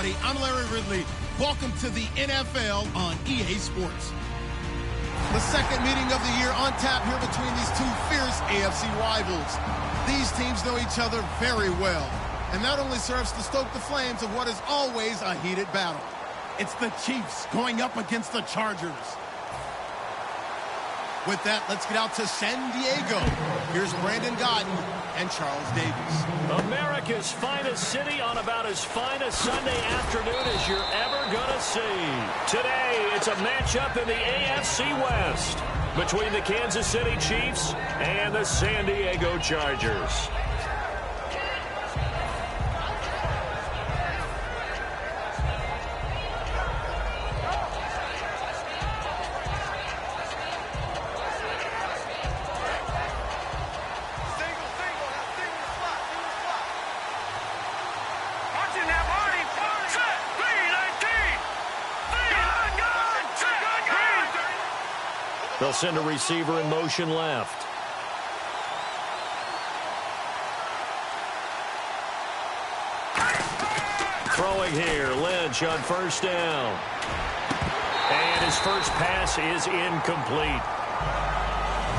everybody. I'm Larry Ridley. Welcome to the NFL on EA Sports. The second meeting of the year on tap here between these two fierce AFC rivals. These teams know each other very well, and that only serves to stoke the flames of what is always a heated battle. It's the Chiefs going up against the Chargers. With that, let's get out to San Diego. Here's Brandon Godden and Charles Davis. America's finest city on about as fine a Sunday afternoon as you're ever going to see. Today, it's a matchup in the AFC West between the Kansas City Chiefs and the San Diego Chargers. They'll send a receiver in motion left. Throwing here, Lynch on first down. And his first pass is incomplete.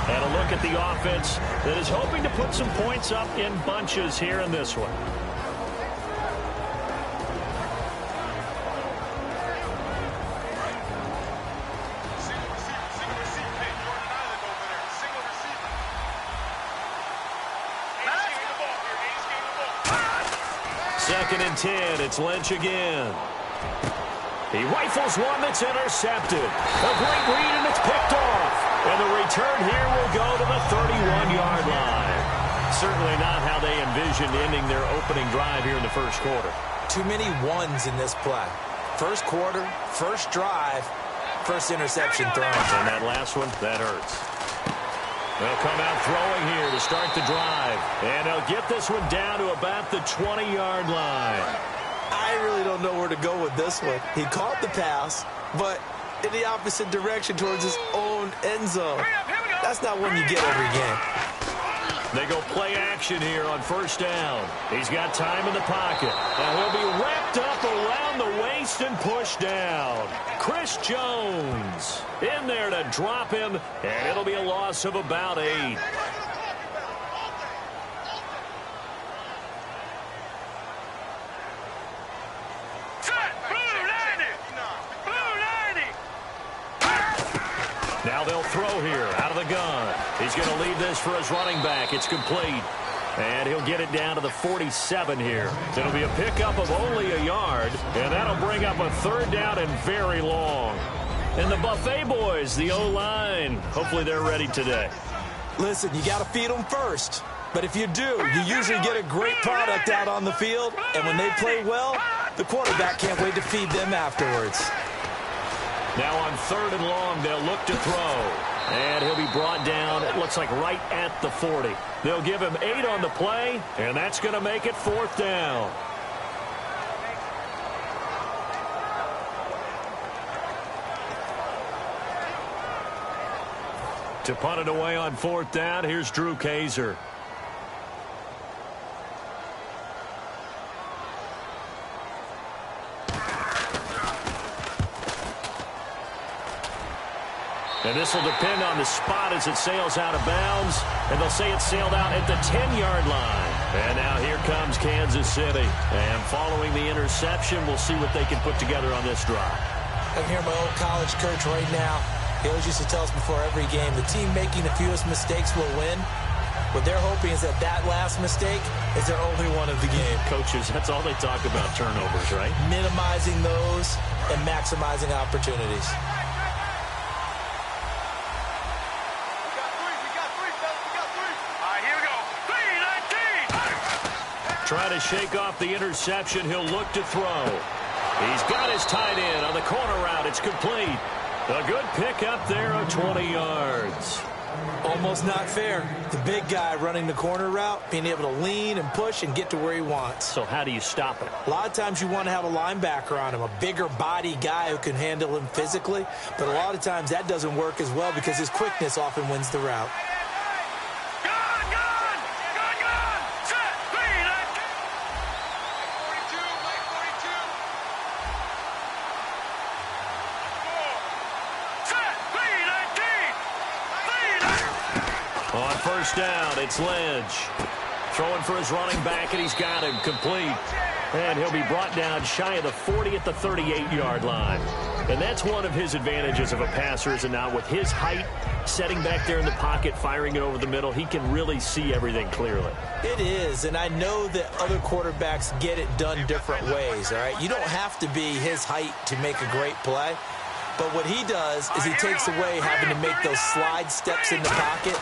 And a look at the offense that is hoping to put some points up in bunches here in this one. Second and 10, it's Lynch again. He rifles one that's intercepted. A great read, and it's picked off. And the return here will go to the 31-yard line. Certainly not how they envisioned ending their opening drive here in the first quarter. Too many ones in this play. First quarter, first drive, first interception thrown. And that last one, that hurts. They'll come out throwing here to start the drive. And they'll get this one down to about the 20-yard line. I really don't know where to go with this one. He caught the pass, but in the opposite direction towards his own end zone. That's not one you get every game. They go play action here on first down. He's got time in the pocket. Now he'll be wrapped up around the waist and pushed down. Chris Jones in there to drop him, and it'll be a loss of about 8. Now they'll throw here out of the gun. He's going to leave this for his running back. It's complete. And he'll get it down to the 47 here. It'll be a pickup of only a yard, and that'll bring up a third down and very long. And the Buffet boys, the O-line, hopefully they're ready today. Listen, you got to feed them first. But if you do, you usually get a great product out on the field. And when they play well, the quarterback can't wait to feed them afterwards. Now on third and long, they'll look to throw. And he'll be brought down, it looks like right at the 40. They'll give him 8 on the play, and that's going to make it fourth down. To punt it away on fourth down, here's Drew Kaiser. And this will depend on the spot as it sails out of bounds. And they'll say it sailed out at the 10-yard line. And now here comes Kansas City. And following the interception, we'll see what they can put together on this drive. I'm here my old college coach right now. He always used to tell us before every game, the team making the fewest mistakes will win. What they're hoping is that that last mistake is their only one of the game. Coaches, that's all they talk about, turnovers, right? Minimizing those and maximizing opportunities. Trying to shake off the interception. He'll look to throw. He's got his tight end on the corner route. It's complete. A good pick up there of 20 yards. Almost not fair. The big guy running the corner route, being able to lean and push and get to where he wants. So how do you stop it? A lot of times you want to have a linebacker on him, a bigger body guy who can handle him physically. But a lot of times that doesn't work as well because his quickness often wins the route. first down. It's Lynch. Throwing for his running back, and he's got him complete. And he'll be brought down shy of the 40 at the 38-yard line. And that's one of his advantages of a passer, is now with his height, setting back there in the pocket, firing it over the middle, he can really see everything clearly. It is, and I know that other quarterbacks get it done different ways, all right? You don't have to be his height to make a great play. But what he does is he takes away having to make those slide steps in the pocket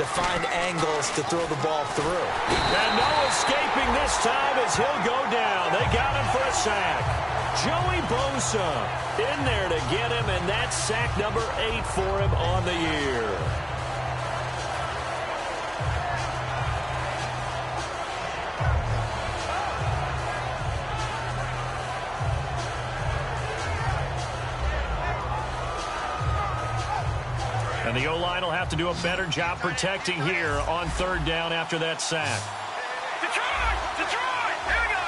to find angles to throw the ball through. And no escaping this time as he'll go down. They got him for a sack. Joey Bosa in there to get him, and that's sack number 8 for him on the year. And the O-line will have to do a better job protecting here on third down after that sack. Detroit! Here we go!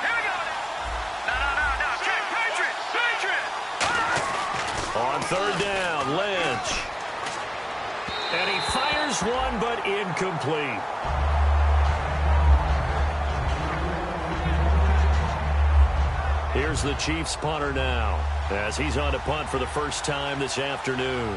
Here we go! No. Patriot! On third down, Lynch. And he fires one, but incomplete. Here's the Chiefs punter now, as he's on to punt for the first time this afternoon.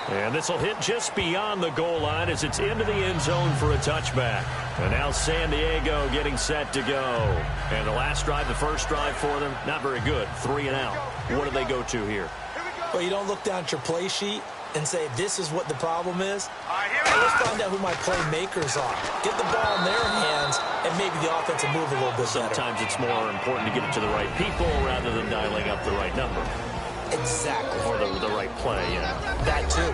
And this will hit just beyond the goal line as it's into the end zone for a touchback. And now San Diego getting set to go. And the last drive, the first drive for them, not very good. 3 and out. What do they go to here? Well, you don't look down at your play sheet and say, this is what the problem is. Here we Let's go! find out who my playmakers are. Get the ball in their hands, and maybe the offense will move a little bit better. Sometimes it's more important to get it to the right people rather than dialing up the right number. Exactly. Or the right play, yeah. That too.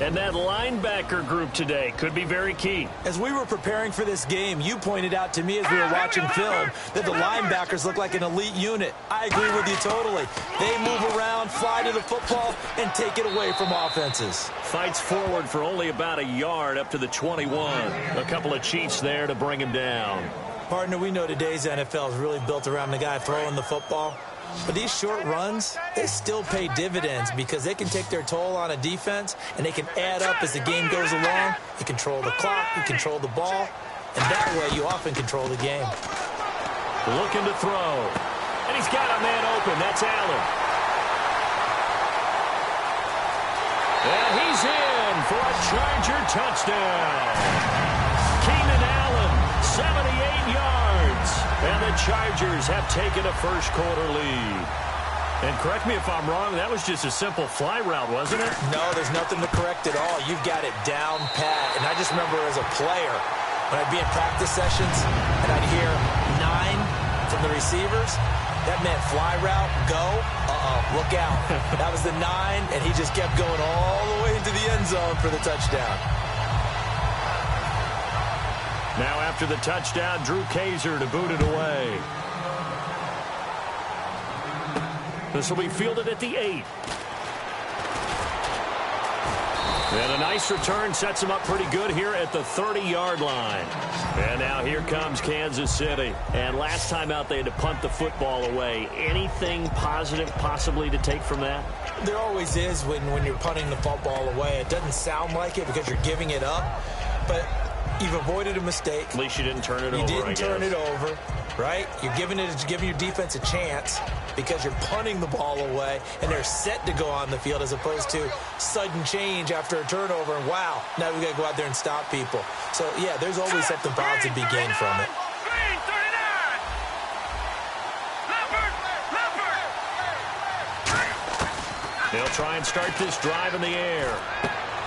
And that linebacker group today could be very key. As we were preparing for this game, you pointed out to me as we were watching film that the linebackers look like an elite unit. I agree with you totally. They move around, fly to the football, and take it away from offenses. Fights forward for only about a yard up to the 21. A couple of Chiefs there to bring him down. Partner, we know today's NFL is really built around the guy throwing the football. But these short runs, they still pay dividends because they can take their toll on a defense and they can add up as the game goes along. You control the clock, you control the ball, and that way you often control the game. Looking to throw. And he's got a man open. That's Allen. And he's in for a Charger touchdown. Keenan Allen, 78 yards. And the Chargers have taken a first-quarter lead. And correct me if I'm wrong, that was just a simple fly route, wasn't it? No, there's nothing to correct at all. You've got it down pat. And I just remember as a player, when I'd be in practice sessions and I'd hear 9 from the receivers, that meant fly route, go, look out. That was the 9, and he just kept going all the way into the end zone for the touchdown. Now after the touchdown, Drew Kaiser to boot it away. This will be fielded at the 8. And a nice return sets him up pretty good here at the 30-yard line. And now here comes Kansas City. And last time out, they had to punt the football away. Anything positive possibly to take from that? There always is when you're punting the football away. It doesn't sound like it because you're giving it up, but you've avoided a mistake. At least you didn't turn it over, You didn't turn it over, right? You're giving your defense a chance because you're punting the ball away, and they're set to go on the field as opposed to sudden change after a turnover, and wow, now we've got to go out there and stop people. So, yeah, there's always something positive to be gained from it. They'll try and start this drive in the air.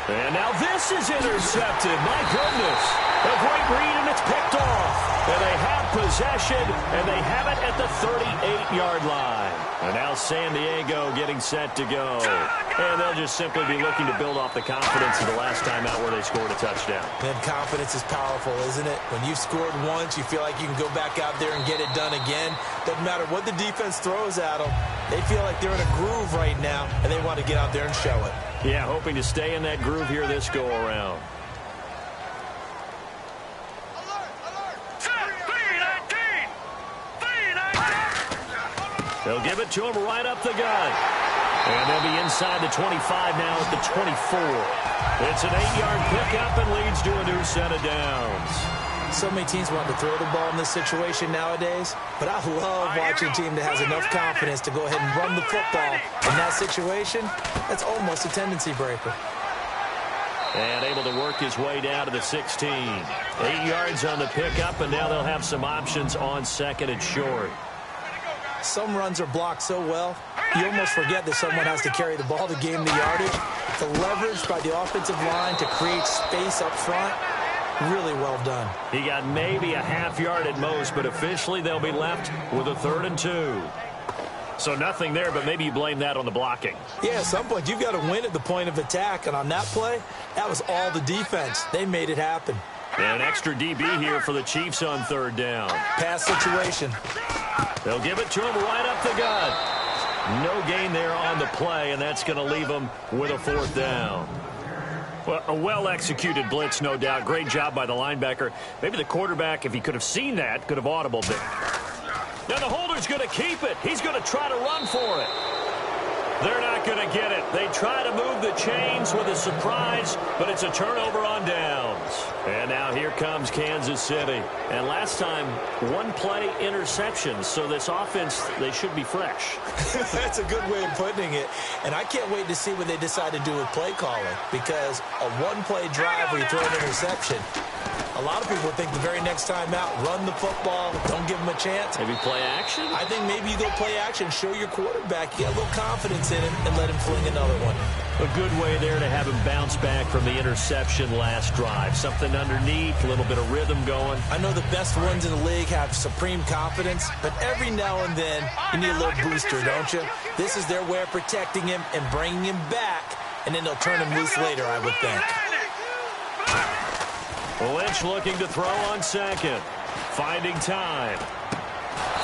And now this is intercepted. My goodness. A great read, and it's picked off. And they have possession, and they have it at the 38-yard line. And now San Diego getting set to go. And they'll just simply be looking to build off the confidence of the last time out where they scored a touchdown. And confidence is powerful, isn't it? When you've scored once, you feel like you can go back out there and get it done again. Doesn't matter what the defense throws at them. They feel like they're in a groove right now, and they want to get out there and show it. Yeah, hoping to stay in that groove here this go-around. They'll give it to him right up the gut. And they'll be inside the 25 now at the 24. It's an 8-yard pickup and leads to a new set of downs. So many teams want to throw the ball in this situation nowadays, but I love watching a team that has enough confidence to go ahead and run the football. In that situation, that's almost a tendency breaker. And able to work his way down to the 16. 8 yards on the pickup, and now they'll have some options on second and short. Some runs are blocked so well, you almost forget that someone has to carry the ball to gain the yardage. The leverage by the offensive line to create space up front, really well done. He got maybe a half yard at most, but officially they'll be left with a 3rd and 2. So nothing there, but maybe you blame that on the blocking. Yeah, at some point you've got to win at the point of attack, and on that play, that was all the defense. They made it happen. And an extra DB here for the Chiefs on 3rd down. Pass situation. They'll give it to him right up the gut. No gain there on the play, and that's going to leave them with a 4th down. Well, a well-executed blitz, no doubt. Great job by the linebacker. Maybe the quarterback, if he could have seen that, could have audibled it. Now the holder's going to keep it. He's going to try to run for it. They're not going to get it. They try to move the chains with a surprise, but it's a turnover on downs. And now here comes Kansas City. And last time, 1-play interception. So this offense, they should be fresh. That's a good way of putting it. And I can't wait to see what they decide to do with play calling. Because a 1-play drive where you throw an interception, a lot of people think the very next time out, run the football, don't give them a chance. Maybe play action? I think maybe you go play action, show your quarterback, you get a little confidence in him, and let him fling another one. A good way there to have him bounce back from the interception last drive. Something underneath, a little bit of rhythm going. I know the best ones in the league have supreme confidence, but every now and then you need a little booster, don't you? This is their way of protecting him and bringing him back, and then they'll turn him loose later, I would think. Lynch looking to throw on second. Finding time.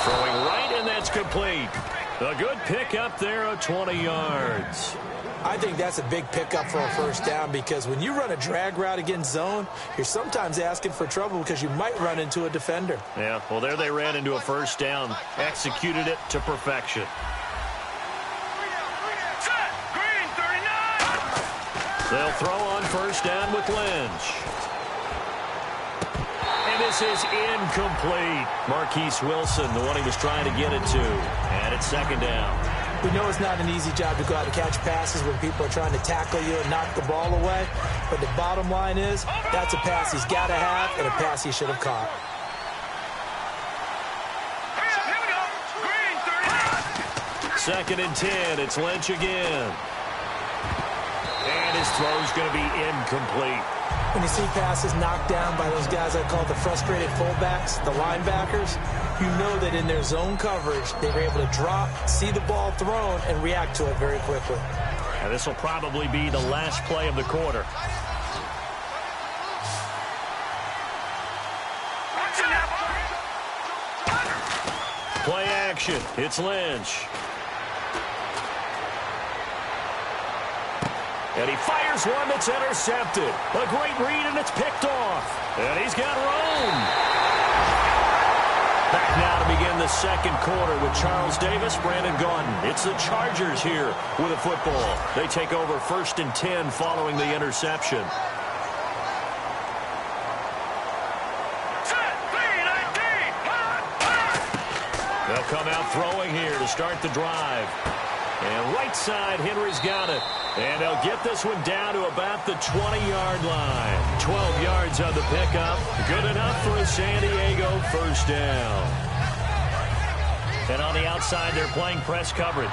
Throwing right, and that's complete. A good pickup there of 20 yards. I think that's a big pickup for a 1st down because when you run a drag route against zone, you're sometimes asking for trouble because you might run into a defender. Yeah, well, there they ran into a 1st down. Executed it to perfection. They'll throw on 1st down with Lynch. And this is incomplete. Marquise Wilson, the one he was trying to get it to. And it's 2nd down. We know it's not an easy job to go out and catch passes when people are trying to tackle you and knock the ball away. But the bottom line is, that's a pass he's got to have and a pass he should have caught. 2nd and 10. It's Lynch again. And his throw's going to be incomplete. When you see passes knocked down by those guys I call the frustrated fullbacks, the linebackers, you know that in their zone coverage, they were able to drop, see the ball thrown, and react to it very quickly. And this will probably be the last play of the quarter. Play action. It's Lynch. And he fires one that's intercepted. A great read, and it's picked off. And he's got room. Back now to begin the 2nd quarter with Charles Davis, Brandon Gaudin. It's the Chargers here with a football. They take over 1st and 10 following the interception. They'll come out throwing here to start the drive. And right side, Henry's got it. And they'll get this one down to about the 20-yard line. 12 yards on the pickup. Good enough for a San Diego 1st down. And on the outside, they're playing press coverage.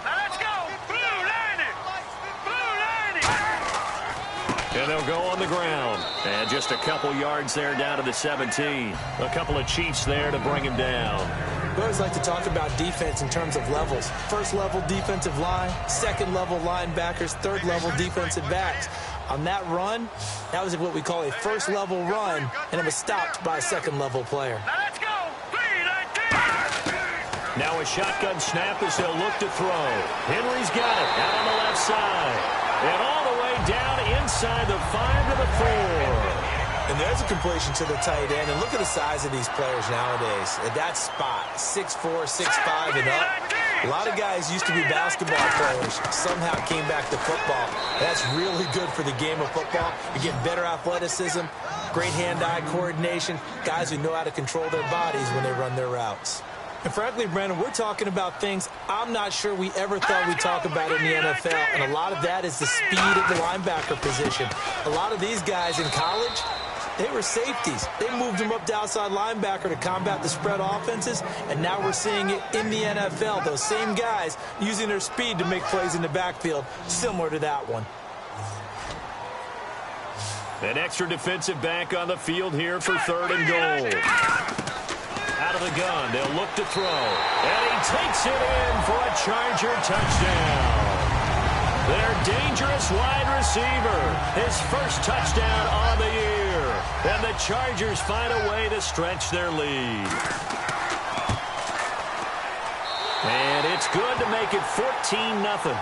Now let's go. Blue 90. Blue 90. And they'll go on the ground. And just a couple yards there down to the 17. A couple of Chiefs there to bring him down. We always like to talk about defense in terms of levels. 1st level defensive line, 2nd level linebackers, 3rd level defensive backs. On that run, that was what we call a 1st level run, and it was stopped by a 2nd level player. Now let's go. Now a shotgun snap as they'll look to throw. Henry's got it out on the left side. And all the way down inside the 5 to the 4. And there's a completion to the tight end. And look at the size of these players nowadays. At that spot, 6'4", 6'5", and up. A lot of guys used to be basketball players. Somehow came back to football. That's really good for the game of football. You're getting better athleticism, great hand-eye coordination, guys who know how to control their bodies when they run their routes. And frankly, Brandon, we're talking about things I'm not sure we ever thought we'd talk about in the NFL. And a lot of that is the speed at the linebacker position. A lot of these guys in college, they were safeties. They moved them up to outside linebacker to combat the spread offenses, and now we're seeing it in the NFL. Those same guys using their speed to make plays in the backfield, similar to that one. An extra defensive back on the field here for 3rd and goal. Out of the gun, they'll look to throw. And he takes it in for a Charger touchdown. Their dangerous wide receiver, his first touchdown on the year. And the Chargers find a way to stretch their lead. And it's good to make it 14-0.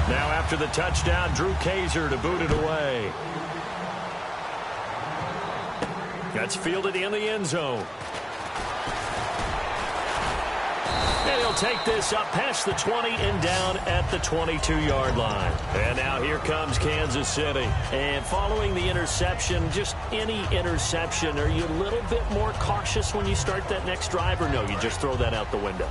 Now after the touchdown, Drew Kaiser to boot it away. That's fielded in the end zone. And he'll take this up past the 20 and down at the 22-yard line. And now here comes Kansas City. And following the interception, just any interception, are you a little bit more cautious when you start that next drive, or no, you just throw that out the window?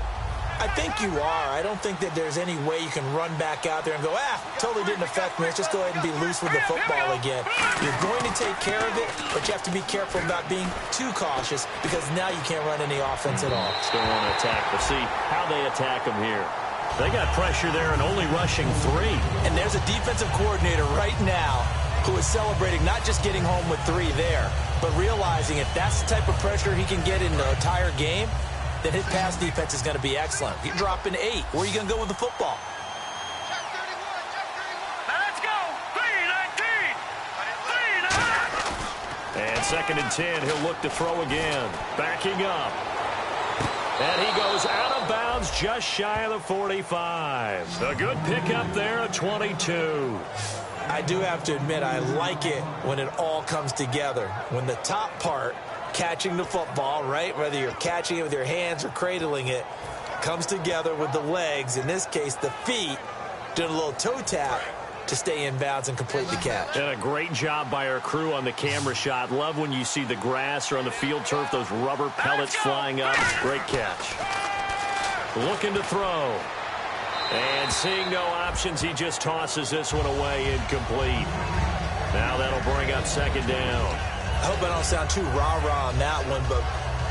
I think you are. I don't think that there's any way you can run back out there and go, totally didn't affect me. Let's just go ahead and be loose with the football again. You're going to take care of it, but you have to be careful about being too cautious because now you can't run any offense at all. Still want to attack, but see how they attack them here. They got pressure there and only rushing 3. And there's a defensive coordinator right now who is celebrating not just getting home with 3 there, but realizing if that's the type of pressure he can get in the entire game, then his pass defense is going to be excellent. You're dropping 8. Where are you going to go with the football? Let's go. 3-19. And 2nd and 10, he'll look to throw again. Backing up. And he goes out of bounds just shy of the 45. A good pickup there at 22. I do have to admit, I like it when it all comes together. When the top part, catching the football, right, whether you're catching it with your hands or cradling it, comes together with the legs, in this case the feet, doing a little toe tap to stay in bounds and complete the catch. And a great job by our crew on the camera shot. Love when you see the grass or on the field turf, those rubber pellets flying up. Great catch. Looking to throw. And seeing no options, he just tosses this one away incomplete. Now that'll bring up 2nd down. I hope I don't sound too rah-rah on that one, but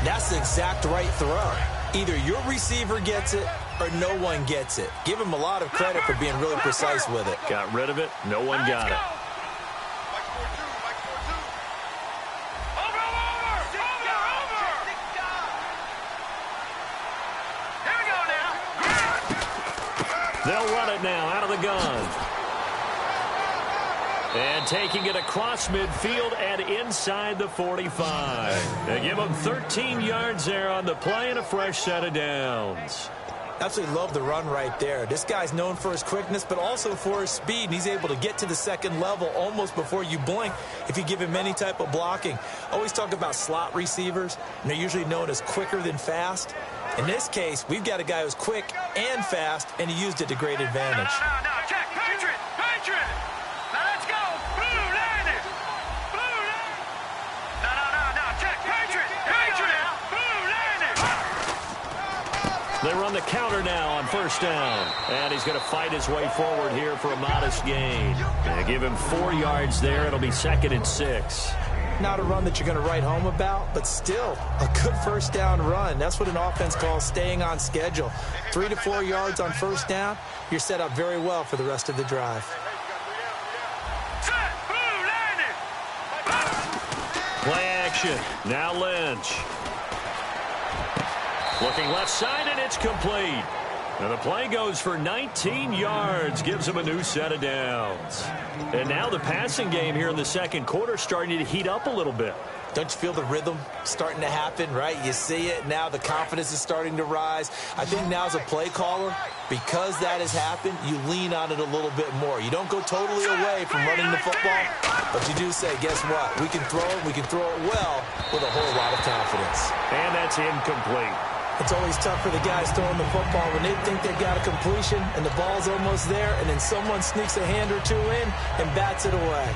that's the exact right throw. Either your receiver gets it or no one gets it. Give him a lot of credit for being really precise with it. Got rid of it. No one got it. They'll run it now out of the gun. And taking it across midfield and inside the 45. They give them 13 yards there on the play and a fresh set of downs. Absolutely love the run right there. This guy's known for his quickness, but also for his speed. And he's able to get to the 2nd level almost before you blink if you give him any type of blocking. Always talk about slot receivers, and they're usually known as quicker than fast. In this case, we've got a guy who's quick and fast, and he used it to great advantage. No, check. Patriot. Now let's go. Blue line it. Blue line. No, check. Patriot. Blue line it. They run the counter now on 1st down. And he's going to fight his way forward here for a modest gain. They give him 4 yards there. It'll be 2nd and 6. Not a run that you're going to write home about, but still a good 1st down run. That's what an offense calls staying on schedule. 3 to 4 yards on 1st down, you're set up very well for the rest of the drive. Play action. Now Lynch. Looking left side, and it's complete. And the play goes for 19 yards, gives him a new set of downs. And now the passing game here in the second quarter starting to heat up a little bit. Don't you feel the rhythm starting to happen, right? You see it now. The confidence is starting to rise. I think now as a play caller, because that has happened, you lean on it a little bit more. You don't go totally away from running the football, but you do say, guess what? We can throw it. We can throw it well with a whole lot of confidence. And that's incomplete. It's always tough for the guys throwing the football when they think they've got a completion and the ball's almost there, and then someone sneaks a hand or two in and bats it away.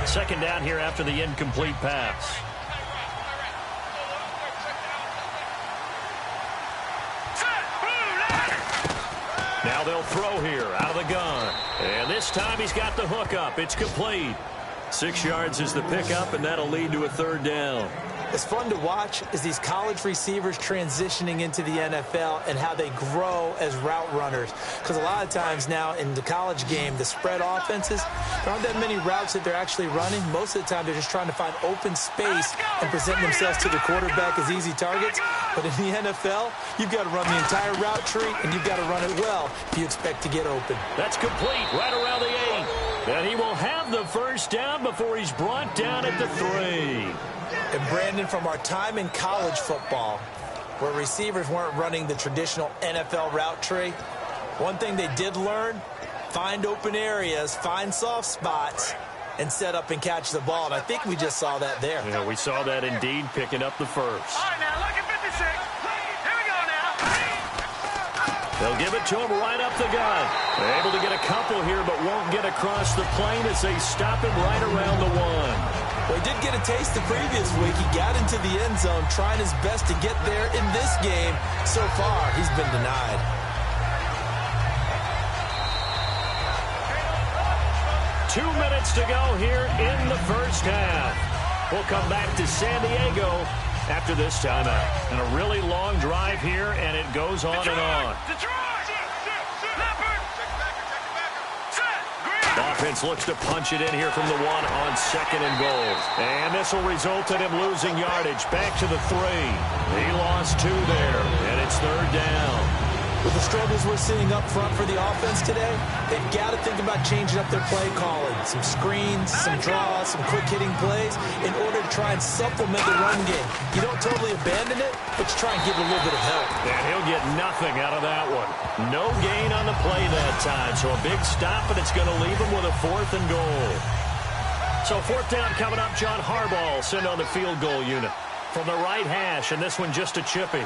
Second down here after the incomplete pass. Now they'll throw here out of the gun. And this time he's got the hook up. It's complete. 6 yards is the pickup, and that'll lead to a third down. It's fun to watch is these college receivers transitioning into the NFL and how they grow as route runners. Because a lot of times now in the college game, the spread offenses, there aren't that many routes that they're actually running. Most of the time, they're just trying to find open space and present themselves to the quarterback as easy targets. But in the NFL, you've got to run the entire route tree, and you've got to run it well if you expect to get open. That's complete right around the 8. And he will have the first down before he's brought down at the 3. And Brandon, from our time in college football, where receivers weren't running the traditional NFL route tree, one thing they did learn, find open areas, find soft spots, and set up and catch the ball. And I think we just saw that there. Yeah, we saw that indeed, picking up the first. All right, now, look at 56. Here we go now. They'll give it to him right up the gut. They're able to get a couple here, but won't get across the plane as they stop him right around the 1. Well, he did get a taste the previous week. He got into the end zone, trying his best to get there in this game. So far, he's been denied. Two minutes to go here in the first half. We'll come back to San Diego after this timeout. And a really long drive here, and it goes on and on. Offense looks to punch it in here from the 1 on 2nd and goal. And this will result in him losing yardage. Back to the 3. He lost 2 there, and it's third down. With the struggles we're seeing up front for the offense today, they've got to think about changing up their play calling. Some screens, some draws, some quick-hitting plays in order to try and supplement the run game. You don't totally abandon it, but you try and give it a little bit of help. And he'll get nothing out of that one. No gain on the play that time, so a big stop, and it's going to leave him with a 4th and goal. So 4th down coming up. John Harbaugh sent on the field goal unit from the right hash, and this one just a chippy.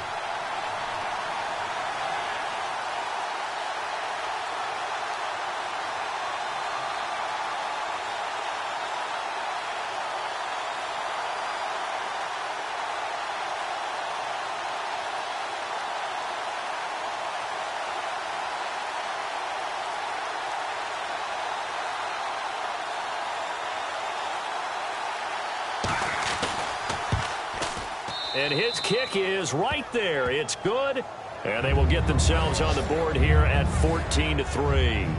And his kick is right there. It's good. And they will get themselves on the board here at 14-3.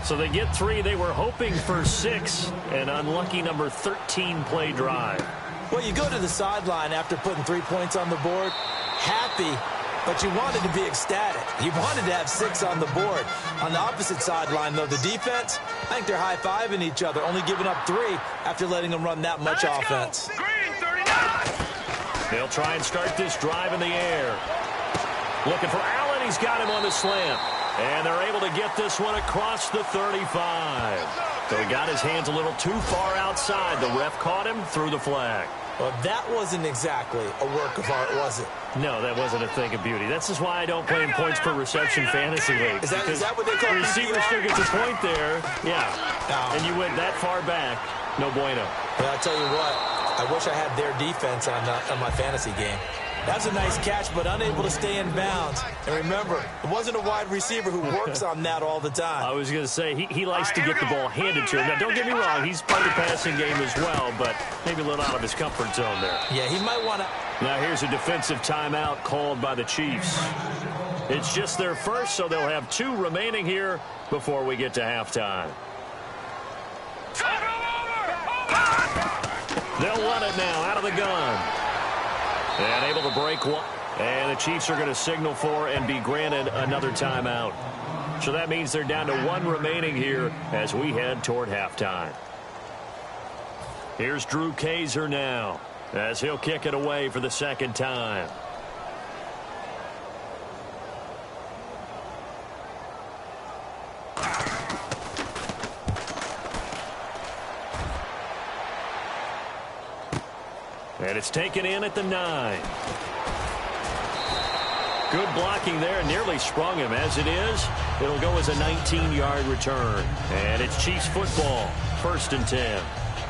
So they get 3. They were hoping for 6. An unlucky number 13 play drive. Well, you go to the sideline after putting 3 points on the board, happy, but you wanted to be ecstatic. You wanted to have 6 on the board. On the opposite sideline, though, the defense, I think they're high-fiving each other, only giving up 3 after letting them run that much offense. Green, 39. They'll try and start this drive in the air. Looking for Allen. He's got him on the slant. And they're able to get this one across the 35. So he got his hands a little too far outside. The ref caught him, threw the flag. Well, that wasn't exactly a work of art, was it? No, that wasn't a thing of beauty. This is why I don't play in points per reception fantasy league. Is that what they call receivers still get the point there? Yeah. No. And you went that far back. No bueno. Well, I'll tell you what. I wish I had their defense on my fantasy game. That's a nice catch, but unable to stay in bounds. And remember, it wasn't a wide receiver who works on that all the time. I was going to say, he likes to get the ball handed to him. Now, don't get me wrong, he's part of the passing game as well, but maybe a little out of his comfort zone there. Yeah, he might want to. Now, here's a defensive timeout called by the Chiefs. It's just their first, so they'll have 2 remaining here before we get to halftime. Over! They'll run it now out of the gun. And able to break one. And the Chiefs are going to signal for and be granted another timeout. So that means they're down to one remaining here as we head toward halftime. Here's Drew Kaiser now as he'll kick it away for the second time. And it's taken in at the 9. Good blocking there, nearly sprung him. As it is, it'll go as a 19-yard return. And it's Chiefs football, 1st and 10.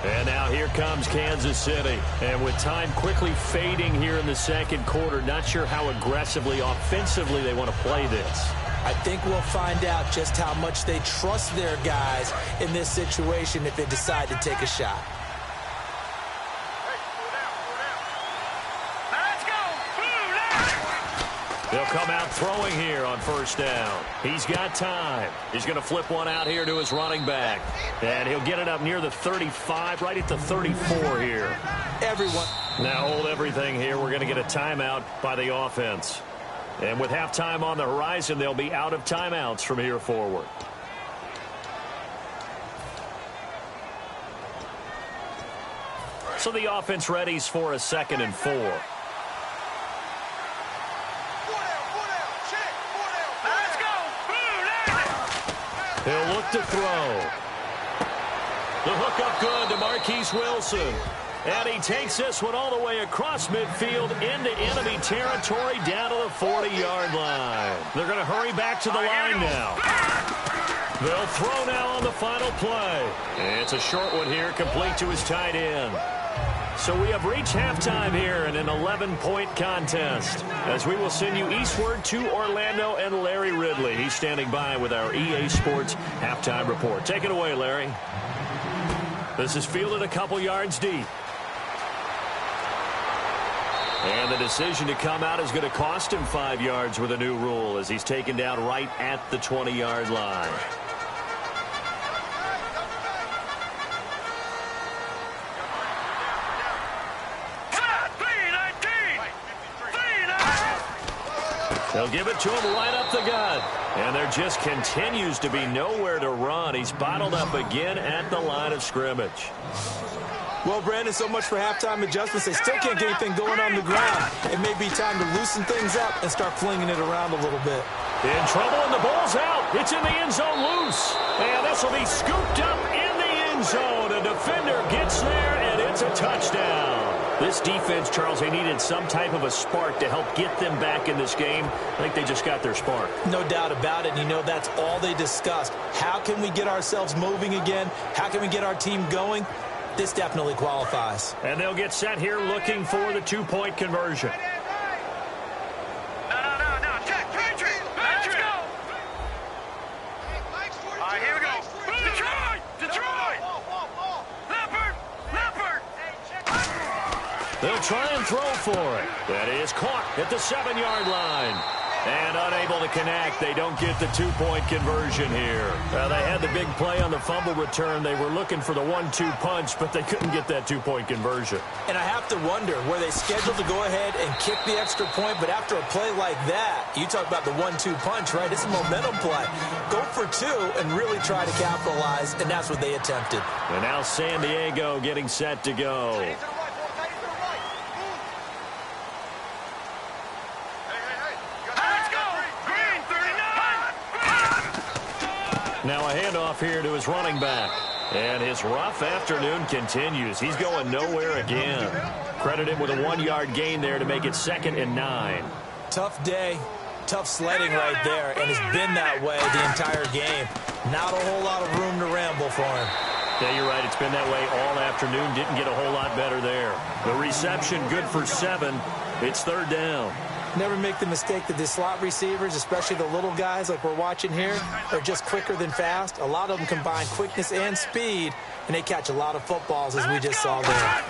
And now here comes Kansas City. And with time quickly fading here in the second quarter, not sure how aggressively, offensively they want to play this. I think we'll find out just how much they trust their guys in this situation if they decide to take a shot. They'll come out throwing here on 1st down. He's got time. He's going to flip one out here to his running back. And he'll get it up near the 35, right at the 34 here. Everyone. Now hold everything here. We're going to get a timeout by the offense. And with halftime on the horizon, they'll be out of timeouts from here forward. So the offense readies for a 2nd and 4. He'll look to throw. The hook up good to Marquise Wilson. And he takes this one all the way across midfield into enemy territory down to the 40-yard line. They're going to hurry back to the line now. They'll throw now on the final play. And it's a short one here, complete to his tight end. So we have reached halftime here in an 11-point contest as we will send you eastward to Orlando and Larry Ridley. He's standing by with our EA Sports halftime report. Take it away, Larry. This is fielded a couple yards deep. And the decision to come out is going to cost him 5 yards with a new rule as he's taken down right at the 20-yard line. They'll give it to him right up the gut. And there just continues to be nowhere to run. He's bottled up again at the line of scrimmage. Well, Brandon, so much for halftime adjustments. They still can't get anything going on the ground. It may be time to loosen things up and start flinging it around a little bit. In trouble, and the ball's out. It's in the end zone loose. And this will be scooped up in the end zone. A defender gets there, and it's a touchdown. This defense, Charles, they needed some type of a spark to help get them back in this game. I think they just got their spark. No doubt about it. And you know, that's all they discussed. How can we get ourselves moving again? How can we get our team going? This definitely qualifies. And they'll get set here looking for the 2-point conversion. No. Check. Patriot. Let's go. All right, here we go. Detroit. Leopard. They'll try and throw for it. That is caught at the 7-yard line. And unable to connect. They don't get the 2-point conversion here. They had the big play on the fumble return. They were looking for the 1-2 punch, but they couldn't get that 2-point conversion. And I have to wonder, were they scheduled to go ahead and kick the extra point? But after a play like that, you talk about the 1-2 punch, right? It's a momentum play. Go for 2 and really try to capitalize, and that's what they attempted. And now San Diego getting set to go. Now a handoff here to his running back. And his rough afternoon continues. He's going nowhere again. Credit him with a 1-yard gain there to make it 2nd and 9. Tough day, tough sledding right there, and it's been that way the entire game. Not a whole lot of room to ramble for him. Yeah, you're right. It's been that way all afternoon. Didn't get a whole lot better there. The reception good for 7. It's 3rd down. Never make the mistake that the slot receivers, especially the little guys like we're watching here, are just quicker than fast. A lot of them combine quickness and speed, and they catch a lot of footballs, as we just saw there.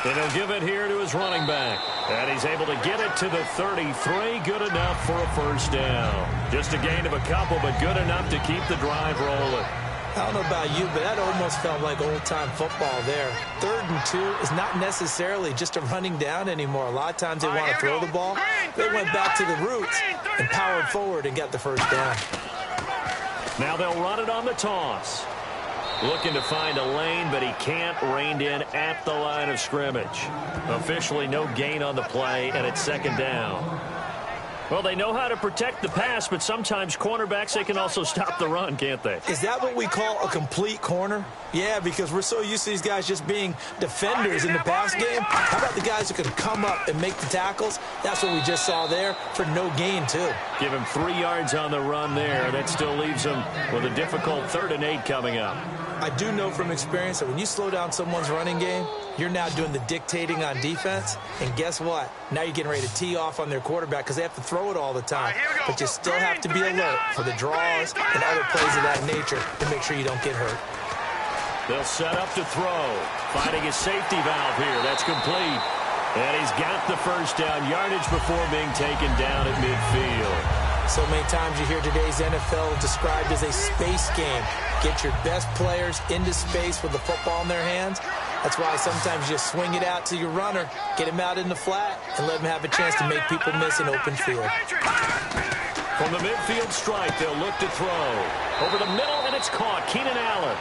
And he'll give it here to his running back. And he's able to get it to the 33. Good enough for a 1st down. Just a gain of a couple, but good enough to keep the drive rolling. I don't know about you, but that almost felt like old-time football there. 3rd and 2 is not necessarily just a running down anymore. A lot of times they want to throw the ball. They went back to the roots and powered forward and got the first down. Now they'll run it on the toss. Looking to find a lane, but he can't. Reined in at the line of scrimmage. Officially no gain on the play, and it's 2nd down. Well, they know how to protect the pass, but sometimes cornerbacks, they can also stop the run, can't they? Is that what we call a complete corner? Yeah, because we're so used to these guys just being defenders in the pass game. How about the guys who can come up and make the tackles? That's what we just saw there for no gain, too. Give him 3 yards on the run there. That still leaves him with a difficult 3rd and 8 coming up. I do know from experience that when you slow down someone's running game, you're now doing the dictating on defense. And guess what? Now you're getting ready to tee off on their quarterback because they have to throw it all the time. But you still have to be alert for the draws and other plays of that nature to make sure you don't get hurt. They'll set up to throw. Finding his safety valve here. That's complete. And he's got the first down. Yardage before being taken down at midfield. So many times you hear today's NFL described as a space game. Get your best players into space with the football in their hands. That's why sometimes you just swing it out to your runner, get him out in the flat, and let him have a chance to make people miss an open field. From the midfield strike, they'll look to throw. Over the middle, and it's caught. Keenan Allen.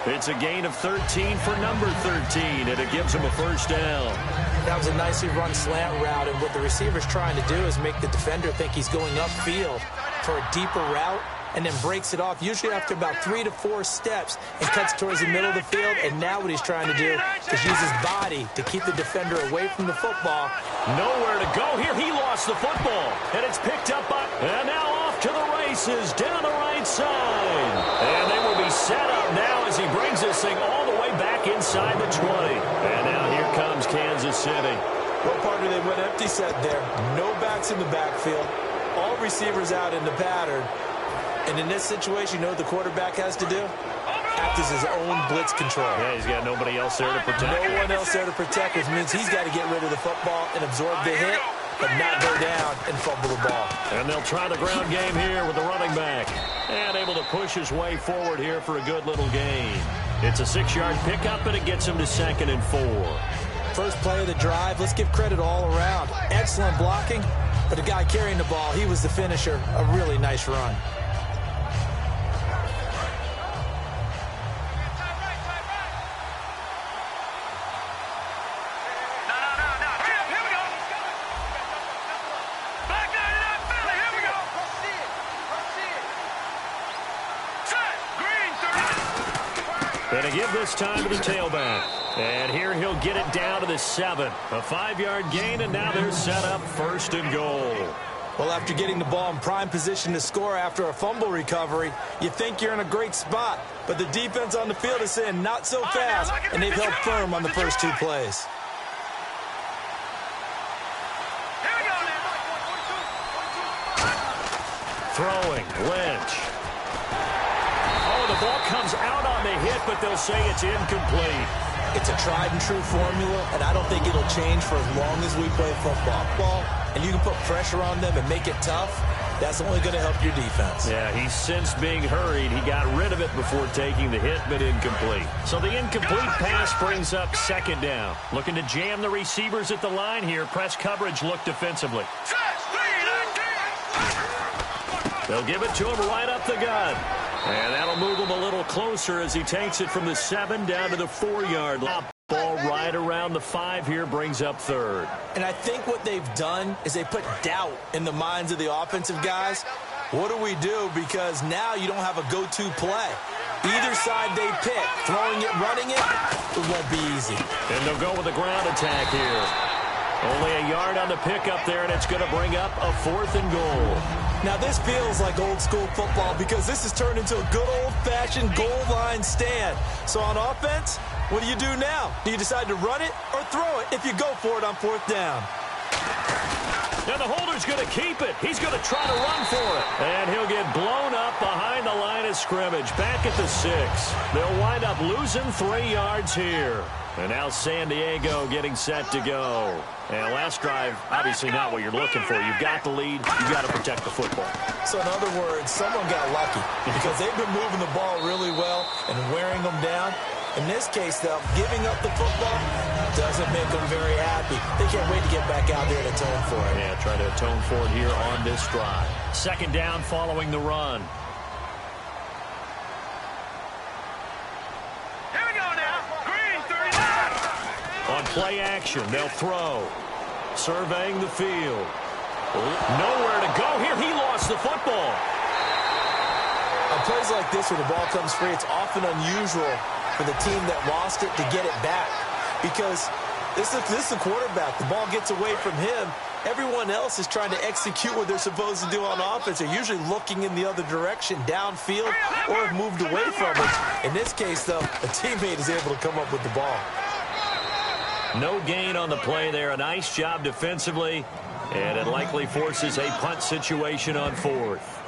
It's a gain of 13 for number 13, and it gives him a first down. That was a nicely run slant route, and what the receiver's trying to do is make the defender think he's going upfield for a deeper route, and then breaks it off, usually after about 3 to 4 steps, and cuts towards the middle of the field. And now what he's trying to do is use his body to keep the defender away from the football. Nowhere to go here. He lost the football, and it's picked up by, and now off to the races down the right side. And they will be set up now as he brings this thing all the way back inside the 20. And now here comes Kansas City. Well, partner, they went empty set there. No backs in the backfield. All receivers out in the pattern. And in this situation, you know what the quarterback has to do? Act as his own blitz control. Yeah, he's got nobody else there to protect. No one else there to protect, which means he's got to get rid of the football and absorb the hit, but not go down and fumble the ball. And they'll try the ground game here with the running back. And able to push his way forward here for a good little gain. It's a 6-yard pickup, and it gets him to 2nd and 4. First play of the drive, let's give credit all around. Excellent blocking, but the guy carrying the ball, he was the finisher. A really nice run. Going to give this time to the tailback. And here he'll get it down to the 7. A 5-yard gain, and now they're set up 1st and goal. Well, after getting the ball in prime position to score after a fumble recovery, you think you're in a great spot. But the defense on the field is saying not so fast, and they've held firm on the first 2 plays. Throwing, Lynch. Oh, the ball comes out on the hit, but they'll say it's incomplete. It's a tried-and-true formula, and I don't think it'll change for as long as we play football. And you can put pressure on them and make it tough. That's only going to help your defense. Yeah, he's since being hurried. He got rid of it before taking the hit, but incomplete. So the incomplete pass brings up 2nd down. Looking to jam the receivers at the line here. Press coverage look defensively. They'll give it to him right up the gut. And that'll move him a little closer as he takes it from the 7 down to the 4-yard line. Ball right around the 5 here brings up 3rd. And I think what they've done is they put doubt in the minds of the offensive guys. What do we do? Because now you don't have a go-to play. Either side they pick, throwing it, running it, it won't be easy. And they'll go with a ground attack here. Only a yard on the pickup there, and it's going to bring up a 4th and goal. Now, this feels like old-school football because this has turned into a good old-fashioned goal line stand. So on offense, what do you do now? Do you decide to run it or throw it if you go for it on 4th down? And the holder's going to keep it. He's going to try to run for it. And he'll get blown up behind the line of scrimmage. Back at the 6. They'll wind up losing 3 yards here. And now San Diego getting set to go. And last drive, obviously not what you're looking for. You've got the lead. You've got to protect the football. So in other words, someone got lucky because they've been moving the ball really well and wearing them down. In this case, though, giving up the football doesn't make them very happy. They can't wait to get back out there and atone for it. Yeah, try to atone for it here on this drive. 2nd down following the run. Here we go now. Green, 39. On play action, they'll throw. Surveying the field. Nowhere to go here. He lost the football. On plays like this where the ball comes free, it's often unusual for the team that lost it to get it back. Because this is the quarterback. The ball gets away from him. Everyone else is trying to execute what they're supposed to do on offense. They're usually looking in the other direction, downfield, or have moved away from it. In this case, though, a teammate is able to come up with the ball. No gain on the play there. A nice job defensively. And it likely forces a punt situation on 4th.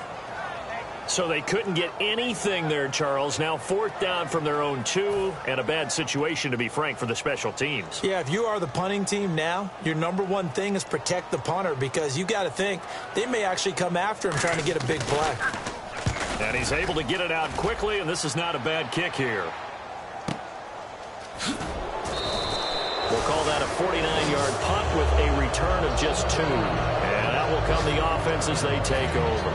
So they couldn't get anything there, Charles. Now 4th down from their own 2, and a bad situation, to be frank, for the special teams. Yeah, if you are the punting team now, your number one thing is protect the punter because you got to think they may actually come after him trying to get a big play. And he's able to get it out quickly, and this is not a bad kick here. We'll call that a 49-yard punt with a return of just 2. And out will come the offense as they take over.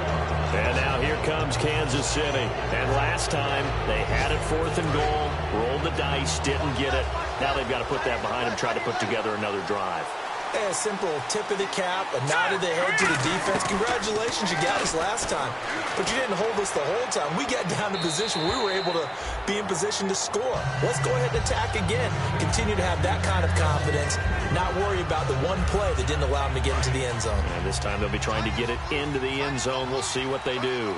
And now here comes Kansas City. And last time, they had it 4th and goal, rolled the dice, didn't get it. Now they've got to put that behind them, try to put together another drive. A simple tip of the cap, a nod of the head to the defense. Congratulations, you got us last time. But you didn't hold us the whole time. We got down to position. We were able to be in position to score. Let's go ahead and attack again. Continue to have that kind of confidence. Not worry about the one play that didn't allow them to get into the end zone. And this time they'll be trying to get it into the end zone. We'll see what they do.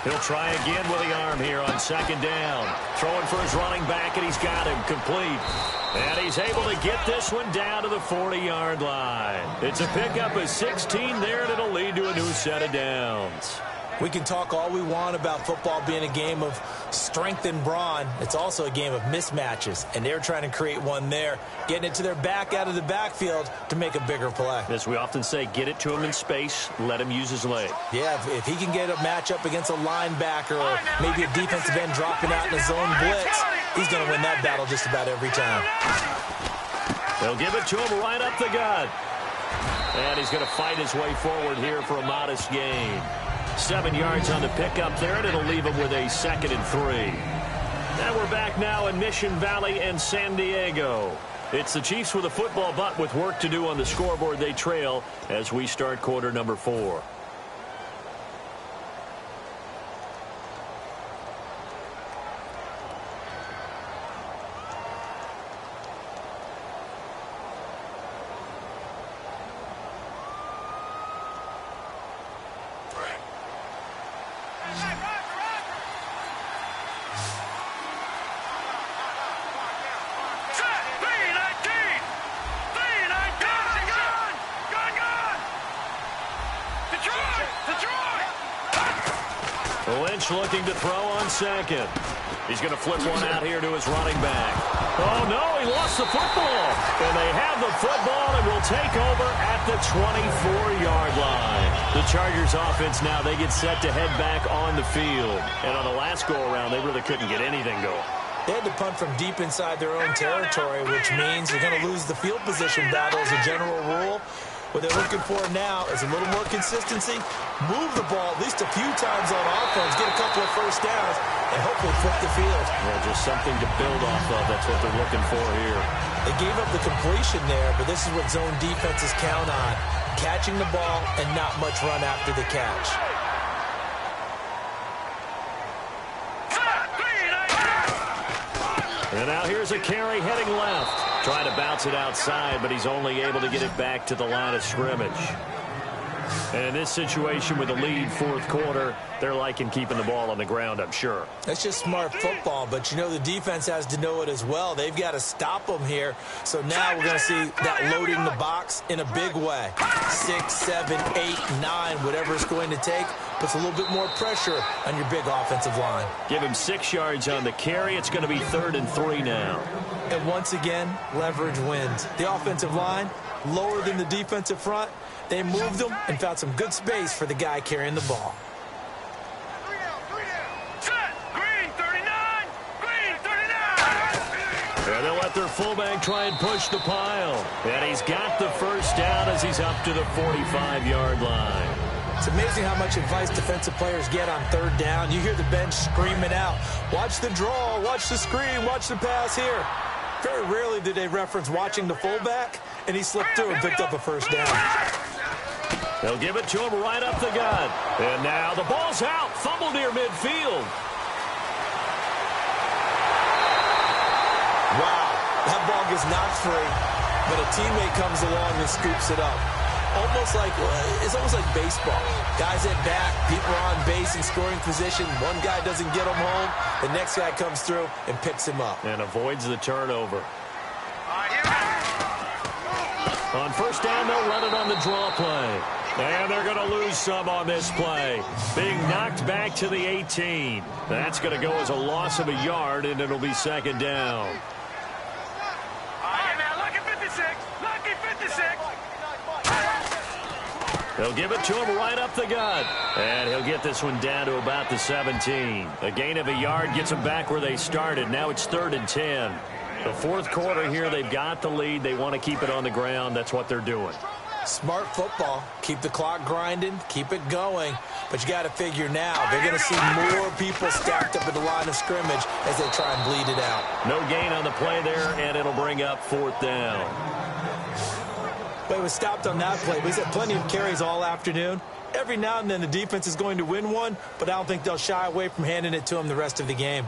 He'll try again with the arm here on 2nd down. Throwing for his running back, and he's got him complete. And he's able to get this one down to the 40-yard line. It's a pickup of 16 there, and it'll lead to a new set of downs. We can talk all we want about football being a game of strength and brawn. It's also a game of mismatches, and they're trying to create one there, getting it to their back out of the backfield to make a bigger play. As we often say, get it to him in space, let him use his leg. Yeah, if he can get a matchup against a linebacker or maybe a defensive end dropping out in a zone blitz, he's going to win that battle just about every time. They'll give it to him right up the gut. And he's going to fight his way forward here for a modest gain. 7 yards on the pickup there, and it'll leave him with a 2nd and 3. And we're back now in Mission Valley and San Diego. It's the Chiefs with a football, but with work to do on the scoreboard. They trail as we start quarter number 4. Lynch looking to throw on 2nd. He's going to flip one out here to his running back. Oh, no, he lost the football. And they have the football and will take over at the 24-yard line. The Chargers offense now, they get set to head back on the field. And on the last go-around, they really couldn't get anything going. They had to punt from deep inside their own territory, which means they're going to lose the field position battle as a general rule. What they're looking for now is a little more consistency, move the ball at least a few times on offense, get a couple of first downs, and hopefully flip the field. Yeah, just something to build off of. That's what they're looking for here. They gave up the completion there, but this is what zone defenses count on, catching the ball and not much run after the catch. And now here's a carry heading left. Trying to bounce it outside, but he's only able to get it back to the line of scrimmage. And in this situation with the lead fourth quarter, they're liking keeping the ball on the ground, I'm sure. That's just smart football, but you know the defense has to know it as well. They've got to stop them here. So now we're going to see that loading the box in a big way. 6, 7, 8, 9, whatever it's going to take, puts a little bit more pressure on your big offensive line. Give him 6 yards on the carry. It's going to be 3rd and 3 now. And once again, leverage wins. The offensive line, lower than the defensive front. They moved them and found some good space for the guy carrying the ball. Set. Green 39. Green 39. And they'll let their fullback try and push the pile. And he's got the first down as he's up to the 45-yard line. It's amazing how much advice defensive players get on 3rd down. You hear the bench screaming out, watch the draw, watch the screen, watch the pass here. Very rarely do they reference watching the fullback, and he slipped through and picked up a first down. They'll give it to him right up the gut. And now the ball's out. Fumble near midfield. Wow, that ball gets knocked free, but a teammate comes along and scoops it up. It's almost like baseball. Guys at bat, people are on base in scoring position. One guy doesn't get him home. The next guy comes through and picks him up. And avoids the turnover. On first down, they'll run it on the draw play. And they're going to lose some on this play. Being knocked back to the 18. That's going to go as a loss of a yard, and it'll be 2nd down. Lucky 56. Lucky 56. They'll give it to him right up the gut. And he'll get this one down to about the 17. A gain of a yard gets them back where they started. Now it's 3rd and 10. The fourth quarter here, they've got the lead. They want to keep it on the ground. That's what they're doing. Smart football. Keep the clock grinding. Keep it going. But you got to figure now, they're going to see more people stacked up at the line of scrimmage as they try and bleed it out. No gain on the play there, and it'll bring up 4th down. But he was stopped on that play. But he's had plenty of carries all afternoon. Every now and then the defense is going to win one, but I don't think they'll shy away from handing it to him the rest of the game.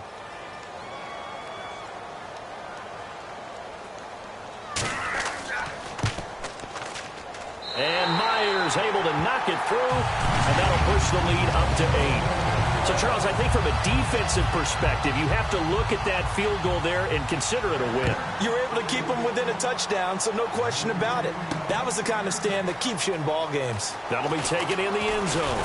And Myers able to knock it through, and that'll push the lead up to 8. So, Charles, I think from a defensive perspective, you have to look at that field goal there and consider it a win. You were able to keep them within a touchdown, so no question about it. That was the kind of stand that keeps you in ball games. That'll be taken in the end zone.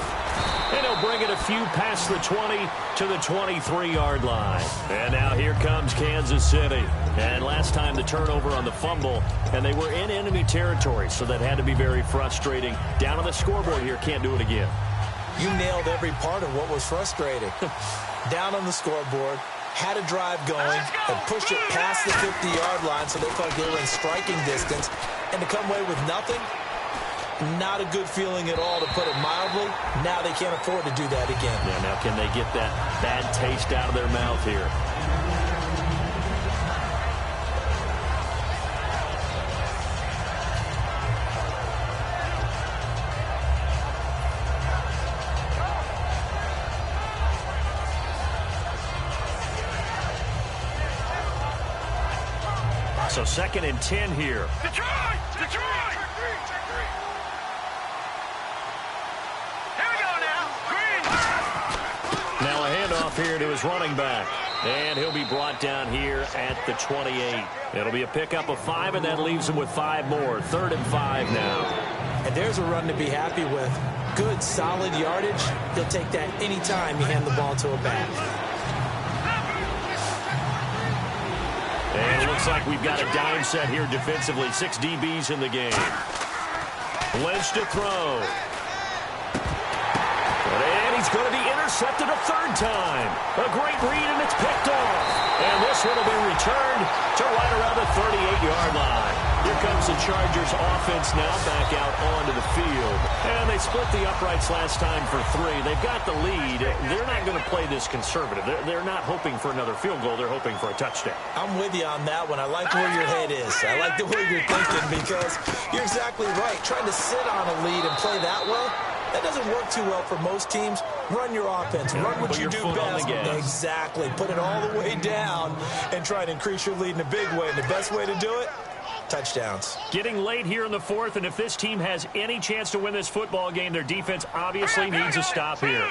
And he'll bring it a few past the 20 to the 23-yard line. And now here comes Kansas City. And last time the turnover on the fumble, and they were in enemy territory, so that had to be very frustrating. Down on the scoreboard here, can't do it again. You nailed every part of what was frustrating. Down on the scoreboard, had a drive going, and pushed it past the 50-yard line so they felt like they were in striking distance. And to come away with nothing, not a good feeling at all, to put it mildly. Now they can't afford to do that again. Yeah, now can they get that bad taste out of their mouth here? So 2nd and 10 here. Detroit! Detroit! Here we go now. Green. Now a handoff here to his running back. And he'll be brought down here at the 28. It'll be a pickup of 5, and that leaves him with 5 more. 3rd and 5 now. And there's a run to be happy with. Good, solid yardage. He'll take that anytime you hand the ball to a back. And it looks like we've got a dime set here defensively. 6 DBs in the game. Lynch to throw. And he's going to be intercepted a 3rd time. A great read, and it's picked off. And this one will be returned to right around the 38-yard line. Here comes the Chargers offense now back out onto the field. And they split the uprights last time for 3. They've got the lead. They're not going to play this conservative. They're not hoping for another field goal. They're hoping for a touchdown. I'm with you on that one. I like where your head is. I like the way you're thinking, because you're exactly right. Trying to sit on a lead and play that way, that doesn't work too well for most teams. Run your offense. Run what you do best. Exactly. Put it all the way down and try to increase your lead in a big way. And the best way to do it, touchdowns. Getting late here in the fourth, and if this team has any chance to win this football game, their defense obviously needs a stop here.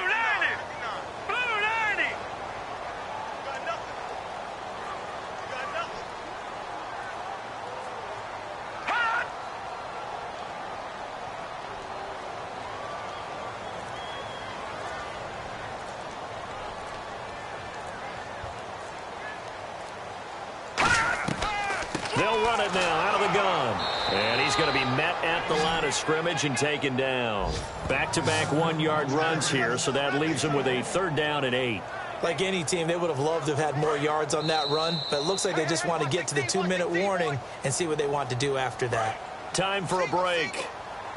They'll run it now out of the gun. And he's going to be met at the line of scrimmage and taken down. Back-to-back one-yard runs here, so that leaves him with a 3rd down and 8. Like any team, they would have loved to have had more yards on that run, but it looks like they just want to get to the 2-minute warning and see what they want to do after that. Time for a break.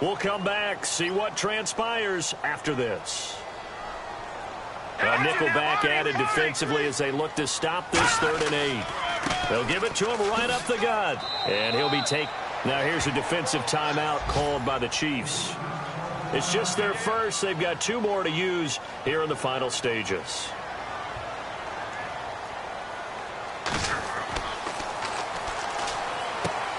We'll come back, see what transpires after this. A nickel back added defensively as they look to stop this 3rd and 8. They'll give it to him right up the gut. And he'll be taken. Now here's a defensive timeout called by the Chiefs. It's just their first. They've got 2 more to use here in the final stages.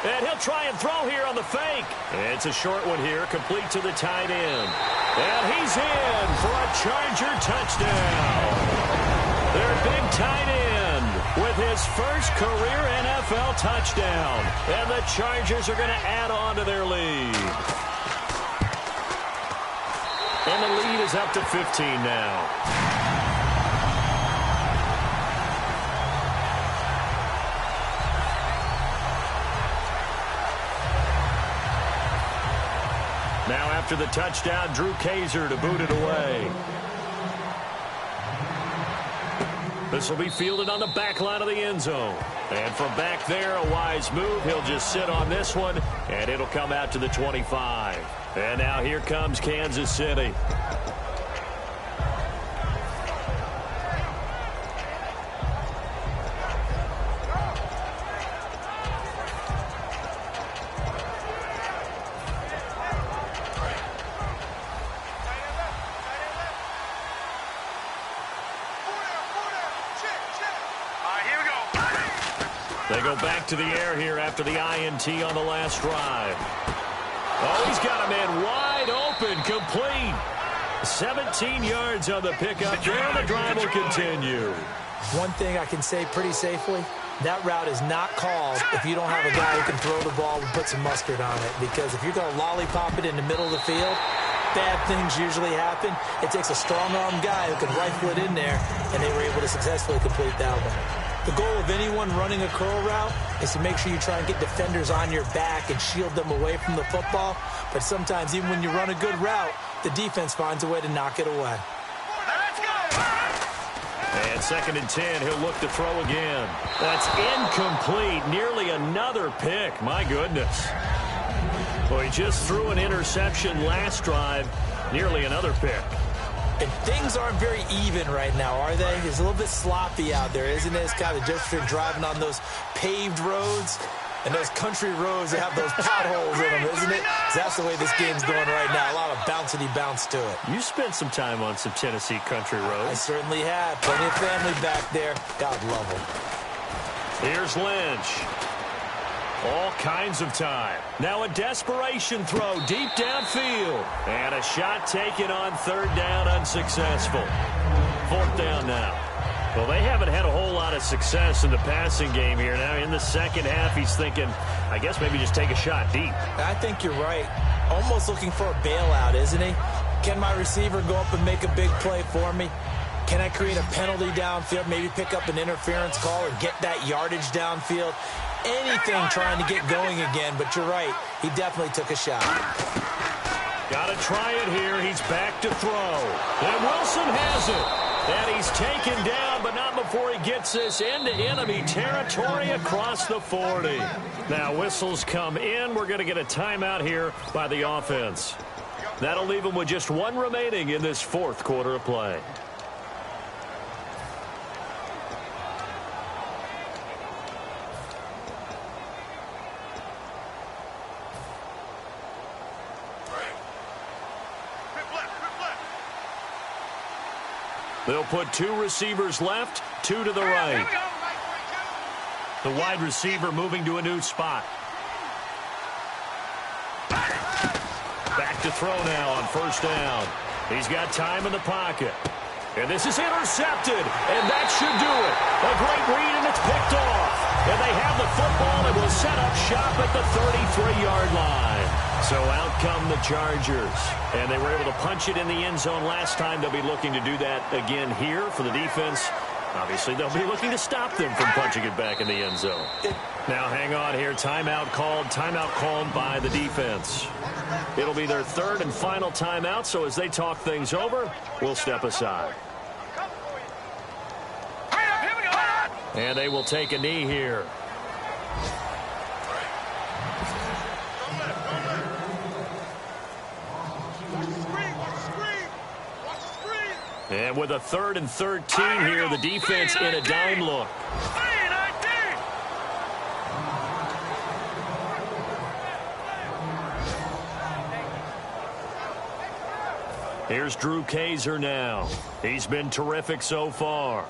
And he'll try and throw here on the fake. It's a short one here, complete to the tight end. And he's in for a Charger touchdown. Their big tight end with his first career NFL touchdown. And the Chargers are going to add on to their lead. And the lead is up to 15 now. Now after the touchdown, Drew Kaiser to boot it away. This will be fielded on the back line of the end zone. And from back there, a wise move. He'll just sit on this one, and it'll come out to the 25. And now here comes Kansas City. They go back to the air here after the INT on the last drive. Oh, he's got a man wide open, complete. 17 yards on the pickup there. The drive will continue. One thing I can say pretty safely, that route is not called if you don't have a guy who can throw the ball and put some mustard on it. Because if you're going to lollipop it in the middle of the field, bad things usually happen. It takes a strong-arm guy who can rifle it in there, and they were able to successfully complete that one. The goal of anyone running a curl route is to make sure you try and get defenders on your back and shield them away from the football. But sometimes, even when you run a good route, the defense finds a way to knock it away. And 2nd and 10, he'll look to throw again. That's incomplete. Nearly another pick. My goodness. Well, he just threw an interception last drive. Nearly another pick. And things aren't very even right now, are they? It's a little bit sloppy out there, isn't it? It's kind of just for driving on those paved roads and those country roads that have those potholes in them, isn't it? That's the way this game's going right now. A lot of bouncy bounce to it. You spent some time on some Tennessee country roads. I certainly have. Plenty of family back there. God love them. Here's Lynch. All kinds of time. Now a desperation throw deep downfield. And a shot taken on 3rd down, unsuccessful. 4th down now. Well, they haven't had a whole lot of success in the passing game here. Now in the second half, he's thinking, I guess maybe just take a shot deep. I think you're right. Almost looking for a bailout, isn't he? Can my receiver go up and make a big play for me? Can I create a penalty downfield, maybe pick up an interference call or get that yardage downfield? Anything trying to get going again, but you're right. He definitely took a shot. Got to try it here. He's back to throw. And Wilson has it. And he's taken down, but not before he gets this into enemy territory across the 40. Now whistles come in. We're going to get a timeout here by the offense. That'll leave him with just 1 remaining in this 4th quarter of play. They'll put 2 receivers left, 2 to the right. The wide receiver moving to a new spot. to throw now on first down. He's got time in the pocket. And this is intercepted, and that should do it. A great read, and it's picked off. And they have the football and will set up shop at the 33-yard line. So out come the Chargers. And they were able to punch it in the end zone last time. They'll be looking to do that again here for the defense. Obviously, they'll be looking to stop them from punching it back in the end zone. Now, hang on here. Timeout called by the defense. It'll be their third and final timeout, so as they talk things over, we'll step aside. And they will take a knee here. And with a 3rd and 13 here, the defense in a dime look. Here's Drew Kaiser now. He's been terrific so far.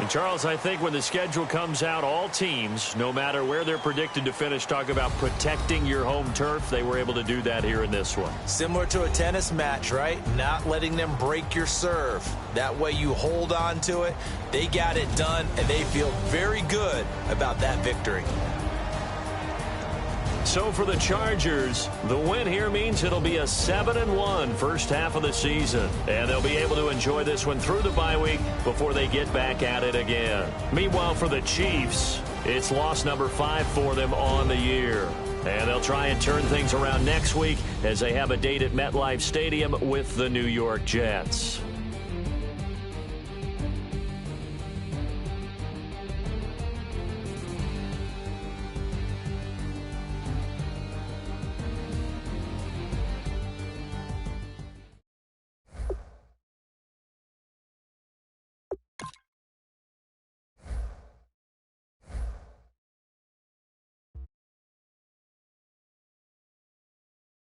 And, Charles, I think when the schedule comes out, all teams, no matter where they're predicted to finish, talk about protecting your home turf. They were able to do that here in this one. Similar to a tennis match, right? Not letting them break your serve. That way you hold on to it. They got it done, and they feel very good about that victory. So for the Chargers, the win here means it'll be a 7-1 first half of the season. And they'll be able to enjoy this one through the bye week before they get back at it again. Meanwhile, for the Chiefs, it's loss number 5 for them on the year. And they'll try and turn things around next week as they have a date at MetLife Stadium with the New York Jets.